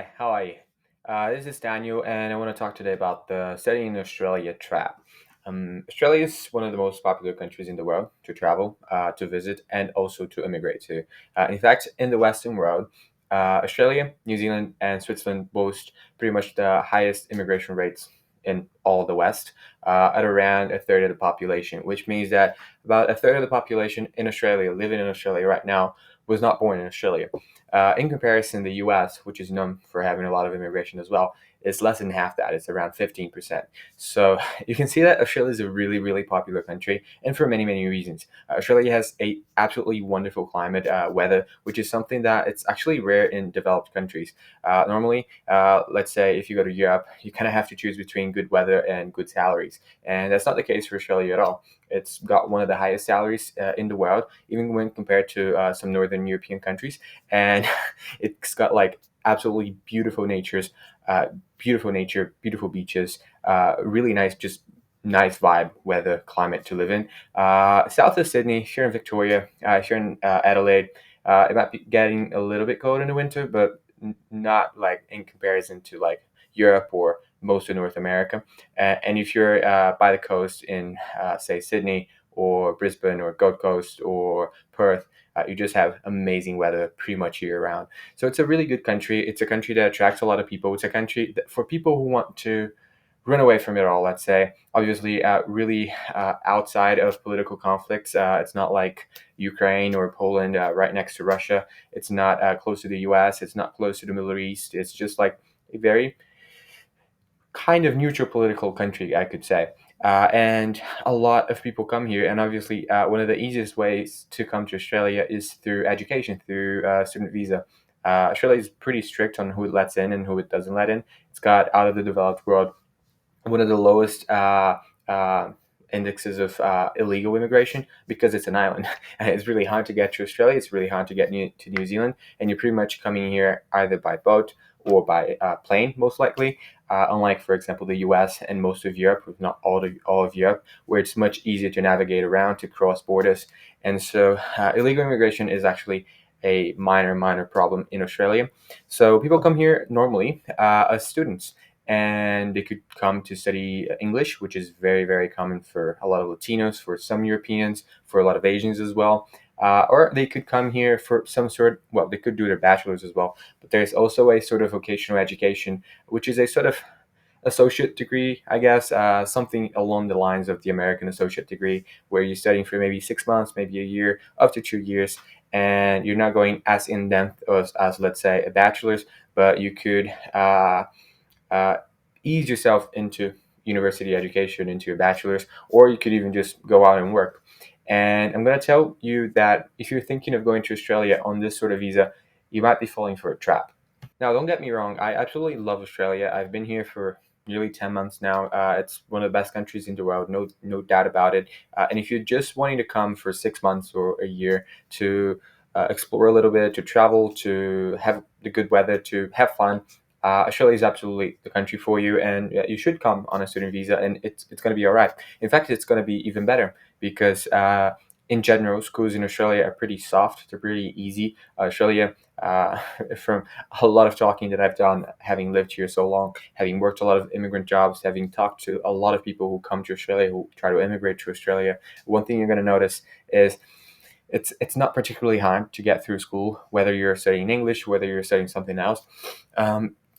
Hi, how are you? This is Daniel, and I want to talk today about the studying in Australia trap. Australia is one of the most popular countries in the world to travel, to visit, and also to immigrate to. In fact, in the Western world, Australia, New Zealand, and Switzerland boast pretty much the highest immigration rates in all the West, at around a third of the population, which means that about a third of the population in Australia, living in Australia right now, was not born in Australia. In comparison, the US, which is known for having a lot of immigration as well, is less than half that. It's around 15%. So you can see that Australia is a really, really popular country, and for many, many reasons. Australia has a absolutely wonderful climate, weather, which is something that it's actually rare in developed countries. Normally, let's say if you go to Europe, you kind of have to choose between good weather and good salaries, and that's not the case for Australia at all. It's got one of the highest salaries in the world, even when compared to some northern European countries, and it's got like absolutely beautiful natures, uh, beautiful nature, beautiful beaches, really nice, just nice vibe, weather, climate to live in. South of Sydney, here in Victoria, here in Adelaide, it might be getting a little bit cold in the winter, but not like in comparison to like Europe or most of North America. And if you're by the coast in, say, Sydney or Brisbane or Gold Coast or Perth, you just have amazing weather pretty much year round. So it's a really good country. It's a country that attracts a lot of people. It's a country that, for people who want to run away from it all, let's say. Obviously, really outside of political conflicts. It's not like Ukraine or Poland right next to Russia. It's not close to the US. It's not close to the Middle East. It's just like a very kind of neutral political country, I could say. And a lot of people come here, and obviously, one of the easiest ways to come to Australia is through education, through student visa. Australia is pretty strict on who it lets in and who it doesn't let in. It's got out of the developed world one of the lowest indexes of illegal immigration because it's an island. It's really hard to get to Australia. It's really hard to get to New Zealand, and you're pretty much coming here either by boat or by plane, most likely. Unlike, for example, the U.S. and most of Europe, if not all of Europe, where it's much easier to navigate around to cross borders. And so, illegal immigration is actually a minor problem in Australia. So people come here normally as students, and they could come to study English, which is very, very common for a lot of Latinos, for some Europeans, for a lot of Asians as well. Or they could come here for some sort, well, they could do their bachelor's as well. But there's also a sort of vocational education, which is a sort of associate degree, I guess, something along the lines of the American associate degree, where you're studying for maybe 6 months, maybe a year, up to 2 years, and you're not going as in depth as let's say, a bachelor's, but you could uh, ease yourself into university education, into your bachelor's, or you could even just go out and work. And I'm going to tell you that if you're thinking of going to Australia on this sort of visa, you might be falling for a trap. Now, don't get me wrong, I absolutely love Australia. I've been here for nearly 10 months now. It's one of the best countries in the world, no doubt about it. And if you're just wanting to come for 6 months or a year to explore a little bit, to travel, to have the good weather, to have fun, Australia is absolutely the country for you, and you should come on a student visa, and it's going to be all right. In fact, it's going to be even better because in general, schools in Australia are pretty soft. They're pretty easy. Australia, from a lot of talking that I've done, having lived here so long, having worked a lot of immigrant jobs, having talked to a lot of people who come to Australia, who try to immigrate to Australia, one thing you're going to notice is it's not particularly hard to get through school, whether you're studying English, whether you're studying something else.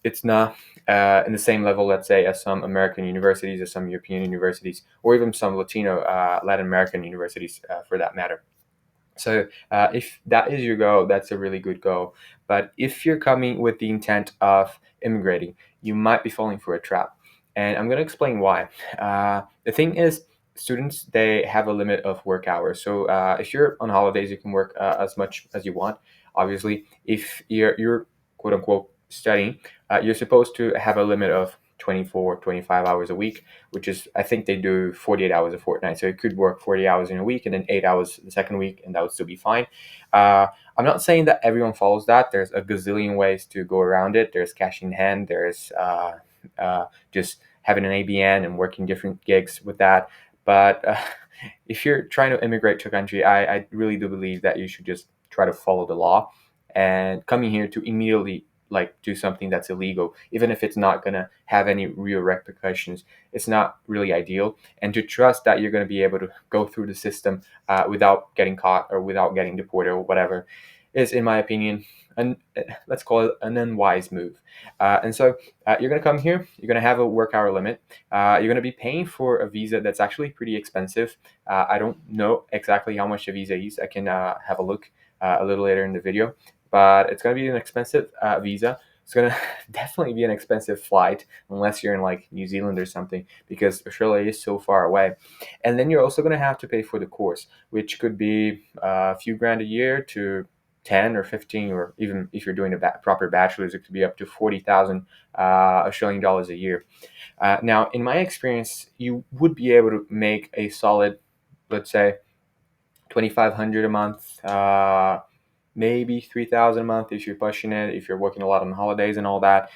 It's not in the same level, let's say, as some American universities or some European universities, or even some Latino, Latin American universities, for that matter. So if that is your goal, that's a really good goal. But if you're coming with the intent of immigrating, you might be falling for a trap. And I'm going to explain why. The thing is, students, they have a limit of work hours. So if you're on holidays, you can work as much as you want. Obviously, if you're quote unquote studying, you're supposed to have a limit of 24, 25 hours a week, which is, I think they do 48 hours a fortnight. So you could work 40 hours in a week and then 8 hours the second week, and that would still be fine. Uh, I'm not saying that everyone follows that. There's a gazillion ways to go around it. There's cash in hand, there's just having an ABN and working different gigs with that. But if you're trying to immigrate to a country, I really do believe that you should just try to follow the law and coming here to immediately like do something that's illegal, even if it's not going to have any real repercussions. It's not really ideal. And to trust that you're going to be able to go through the system without getting caught or without getting deported or whatever is, in my opinion, an, let's call it an unwise move. And so you're going to come here, you're going to have a work hour limit, you're going to be paying for a visa that's actually pretty expensive. I don't know exactly how much a visa is. I can have a look a little later in the video, but it's going to be an expensive visa. It's going to definitely be an expensive flight unless you're in like New Zealand or something, because Australia is so far away. And then you're also going to have to pay for the course, which could be a few grand a year to 10 or 15, or even if you're doing a proper bachelor's, it could be up to 40,000 Australian dollars a year. Now, in my experience, you would be able to make a solid, let's say, 2,500 a month, maybe 3,000 a month if you're pushing it, if you're working a lot on holidays and all that,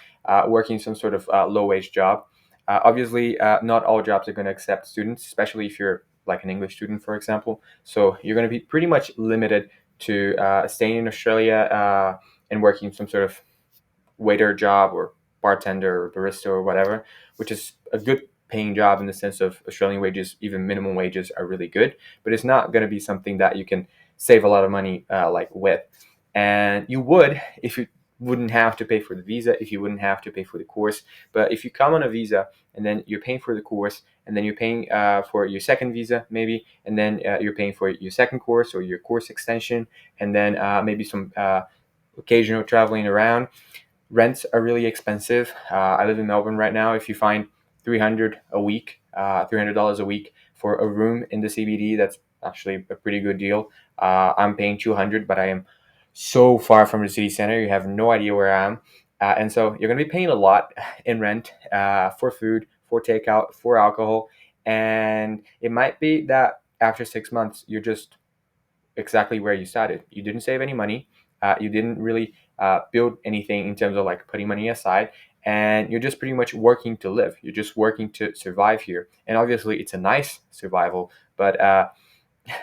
working some sort of low wage job. Obviously, not all jobs are going to accept students, especially if you're like an English student, for example. So you're going to be pretty much limited to staying in Australia and working some sort of waiter job or bartender or barista or whatever, which is a good paying job in the sense of Australian wages, even minimum wages are really good, but it's not going to be something that you can save a lot of money like with. And you would if you wouldn't have to pay for the visa, if you wouldn't have to pay for the course. But if you come on a visa and then you're paying for the course, and then you're paying for your second visa maybe, and then you're paying for your second course or your course extension, and then maybe some occasional traveling around. Rents are really expensive. I live in Melbourne right now. If you find 300 a week, $300 a week for a room in the CBD, that's actually a pretty good deal. I'm paying 200, but I am so far from the city center. You have no idea where I am. And so you're going to be paying a lot in rent for food, for takeout, for alcohol. And it might be that after 6 months, you're just exactly where you started. You didn't save any money. You didn't really build anything in terms of like putting money aside. And you're just pretty much working to live. You're just working to survive here. And obviously, it's a nice survival, but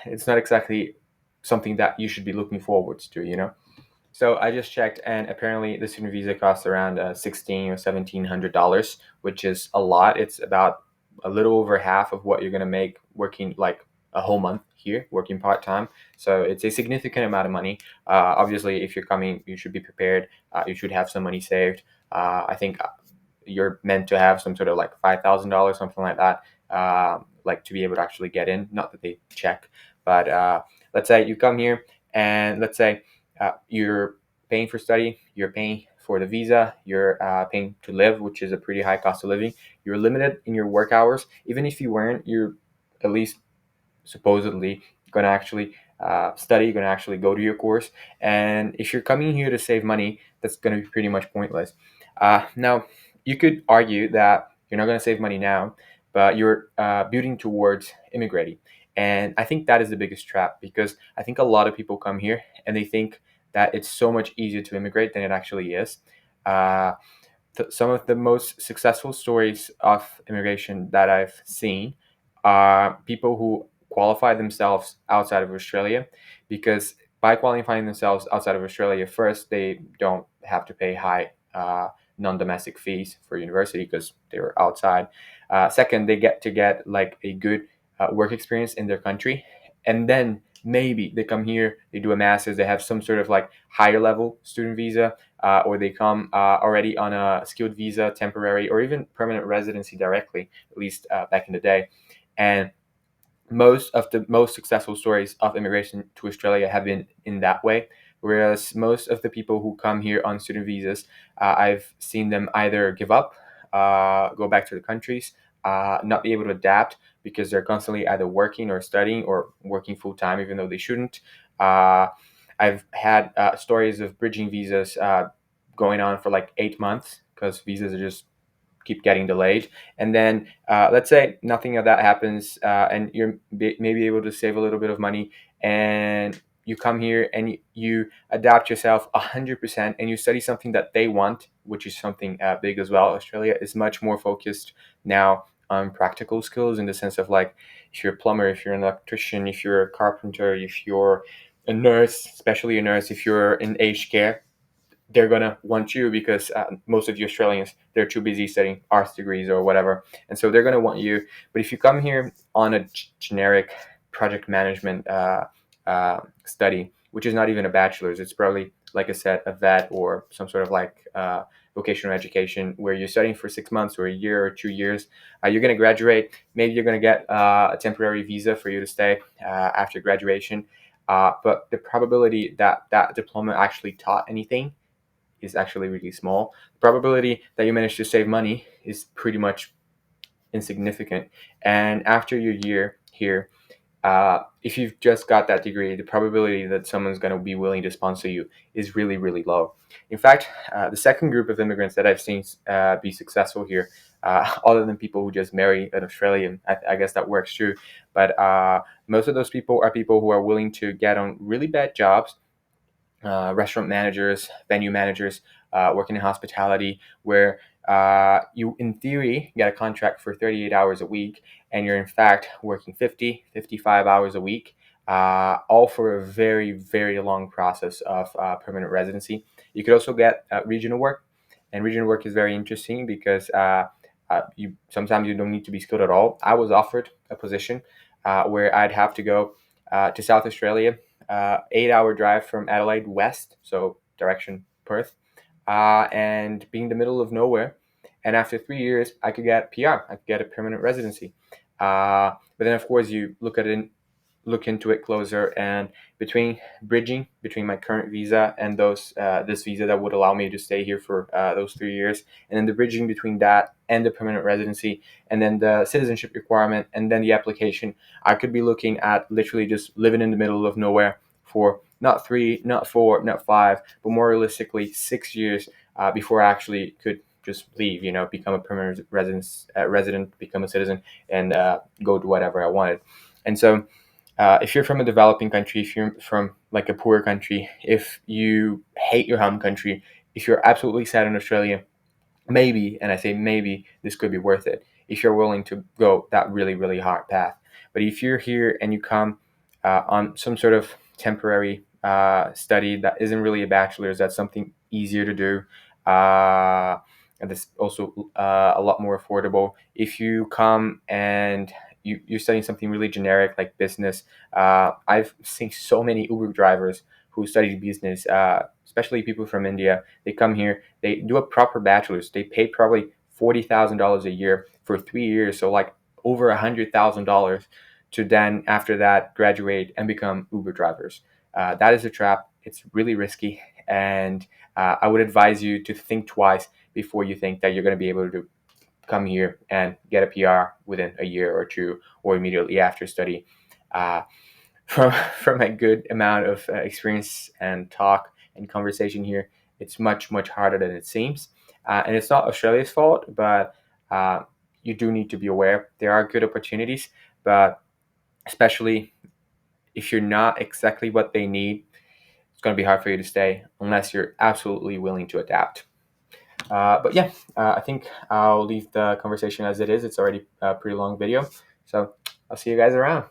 it's not exactly something that you should be looking forwards to, you know? So I just checked, and apparently the student visa costs around $1,600 or $1,700, which is a lot. It's about a little over half of what you're gonna make working like a whole month here, working part time. So it's a significant amount of money. Obviously, if you're coming, you should be prepared. You should have some money saved. I think you're meant to have some sort of like $5,000, something like that, like to be able to actually get in. Not that they check, but let's say you come here, and let's say you're paying for study, you're paying for the visa, you're paying to live, which is a pretty high cost of living. You're limited in your work hours. Even if you weren't, you're at least supposedly going to actually study, you're going to actually go to your course. And if you're coming here to save money, that's going to be pretty much pointless. Now, you could argue that you're not going to save money now, but you're building towards immigrating. And I think that is the biggest trap, because I think a lot of people come here and they think that it's so much easier to immigrate than it actually is. Uh, some of the most successful stories of immigration that I've seen are people who qualify themselves outside of Australia, because by qualifying themselves outside of Australia, first, they don't have to pay high non-domestic fees for university because they were outside. Second, they get to get like a good work experience in their country, and then maybe they come here, they do a master's, they have some sort of like higher level student visa, or they come already on a skilled visa, temporary, or even permanent residency directly, at least back in the day. And most of the most successful stories of immigration to Australia have been in that way. Whereas most of the people who come here on student visas, I've seen them either give up, go back to the countries, not be able to adapt because they're constantly either working or studying or working full time, even though they shouldn't. Uh, I've had stories of bridging visas going on for like 8 months because visas are just keep getting delayed. And then let's say nothing of that happens, and you're maybe able to save a little bit of money, and you come here and you adapt yourself 100%, and you study something that they want, which is something big as well. Australia is much more focused now on practical skills, in the sense of like, if you're a plumber, if you're an electrician, if you're a carpenter, if you're a nurse, especially a nurse, if you're in aged care, they're gonna want you because most of the Australians, they're too busy studying arts degrees or whatever, and so they're gonna want you. But if you come here on a generic project management study, which is not even a bachelor's, it's probably, like I said, a vet or some sort of like vocational education where you're studying for 6 months or a year or 2 years. You're going to graduate. Maybe you're going to get a temporary visa for you to stay after graduation. But the probability that that diploma actually taught anything is actually really small. The probability that you manage to save money is pretty much insignificant. And after your year here, if you've just got that degree, the probability that someone's going to be willing to sponsor you is really, really low. In fact, the second group of immigrants that I've seen be successful here, other than people who just marry an Australian, I guess that works too. But most of those people are people who are willing to get on really bad jobs, restaurant managers, venue managers, working in hospitality, where you, in theory, get a contract for 38 hours a week, and you're in fact working 50, 55 hours a week, all for a very, very long process of permanent residency. You could also get regional work, and regional work is very interesting because you sometimes you don't need to be skilled at all. I was offered a position where I'd have to go to South Australia, 8-hour drive from Adelaide west, so direction Perth, and being in the middle of nowhere. And after 3 years, I could get PR. I could get a permanent residency. But then, of course, you look into it closer, and between bridging between my current visa and those this visa that would allow me to stay here for those 3 years, and then the bridging between that and the permanent residency, and then the citizenship requirement, and then the application, I could be looking at literally just living in the middle of nowhere for not 3, not 4, not 5, but more realistically 6 years before I actually could just leave, become a permanent resident, become a citizen, and go do whatever I wanted. And so if you're from a developing country, if you're from like a poor country, if you hate your home country, if you're absolutely sad in Australia, maybe, and I say maybe, this could be worth it if you're willing to go that really, really hard path. But if you're here and you come on some sort of temporary study that isn't really a bachelor's, that's something easier to do. And that's also a lot more affordable. If you come and you're studying something really generic like business, I've seen so many Uber drivers who study business, especially people from India. They come here, they do a proper bachelor's, they pay probably $40,000 a year for 3 years, so like over $100,000, to then after that graduate and become Uber drivers. That is a trap. It's really risky, and I would advise you to think twice before you think that you're going to be able to come here and get a PR within a year or two, or immediately after study. Uh, from a good amount of experience and talk and conversation here, it's much, much harder than it seems. And it's not Australia's fault, but you do need to be aware there are good opportunities, but especially if you're not exactly what they need, it's going to be hard for you to stay unless you're absolutely willing to adapt. But yeah, I think I'll leave the conversation as it is. It's already a pretty long video. So I'll see you guys around.